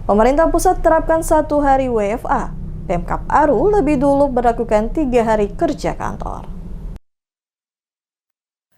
Pemerintah pusat terapkan 1 hari WFA. Pemkab Aru lebih dulu berlakukan 3 hari kerja kantor.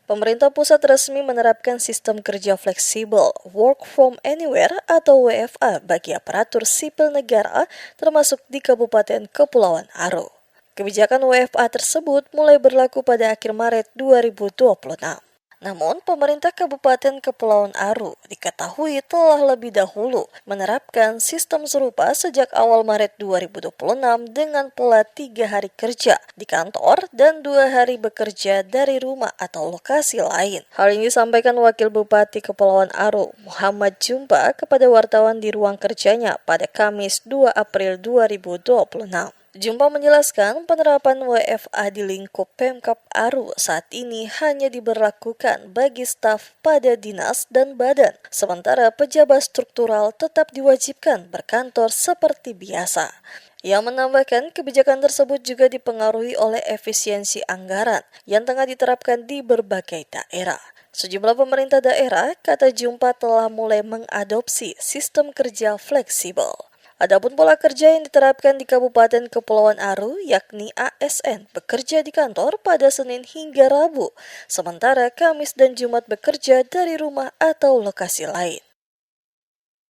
Pemerintah pusat resmi menerapkan sistem kerja fleksibel (Work from Anywhere) atau WFA bagi aparatur sipil negara termasuk di Kabupaten Kepulauan Aru. Kebijakan WFA tersebut mulai berlaku pada akhir Maret 2026. Namun, pemerintah Kabupaten Kepulauan Aru diketahui telah lebih dahulu menerapkan sistem serupa sejak awal Maret 2026 dengan pola 3 hari kerja di kantor dan 2 hari bekerja dari rumah atau lokasi lain. Hal ini disampaikan Wakil Bupati Kepulauan Aru, Muhammad Jumpa, kepada wartawan di ruang kerjanya pada Kamis 2 April 2026. Jumpa menjelaskan penerapan WFA di lingkup Pemkab Aru saat ini hanya diberlakukan bagi staf pada dinas dan badan, sementara pejabat struktural tetap diwajibkan berkantor seperti biasa. Ia menambahkan kebijakan tersebut juga dipengaruhi oleh efisiensi anggaran yang tengah diterapkan di berbagai daerah. Sejumlah pemerintah daerah, kata Jumpa, telah mulai mengadopsi sistem kerja fleksibel. Adapun pola kerja yang diterapkan di Kabupaten Kepulauan Aru, yakni ASN, bekerja di kantor pada Senin hingga Rabu, sementara Kamis dan Jumat bekerja dari rumah atau lokasi lain.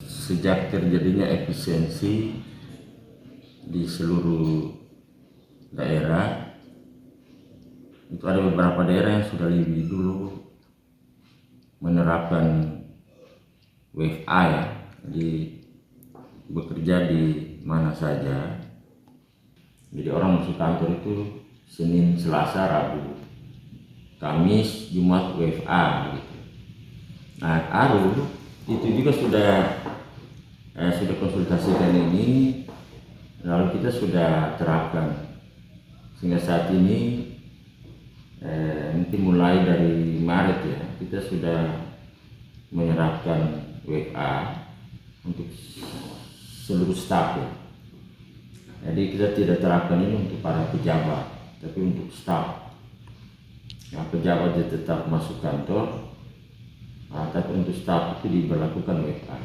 Sejak terjadinya efisiensi di seluruh daerah, itu ada beberapa daerah yang sudah lebih dulu menerapkan WFA ya, bekerja di mana saja. Jadi orang masuk kantor itu Senin, Selasa, Rabu, Kamis, Jumat WFA gitu. Nah, Aru itu juga sudah konsultasikan ini, lalu kita sudah terapkan sehingga saat ini mungkin mulai dari Maret ya, kita sudah menerapkan WFA untuk seluruh staf ya. Jadi kita tidak terapkan ini untuk para pejabat, tapi untuk staf. Yang pejabat dia tetap masuk kantor, tapi untuk staf itu diberlakukan WFA.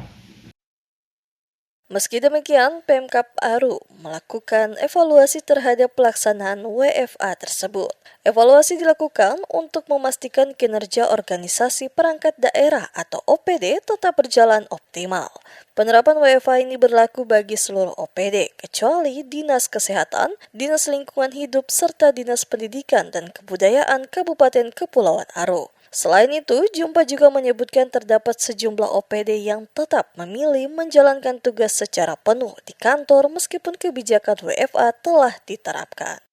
Meski demikian, Pemkab Aru melakukan evaluasi terhadap pelaksanaan WFA tersebut. Evaluasi dilakukan untuk memastikan kinerja organisasi perangkat daerah atau OPD tetap berjalan optimal. Penerapan WFA ini berlaku bagi seluruh OPD, kecuali Dinas Kesehatan, Dinas Lingkungan Hidup, serta Dinas Pendidikan dan Kebudayaan Kabupaten Kepulauan Aru. Selain itu, Jumpa juga menyebutkan terdapat sejumlah OPD yang tetap memilih menjalankan tugas secara penuh di kantor meskipun kebijakan WFA telah diterapkan.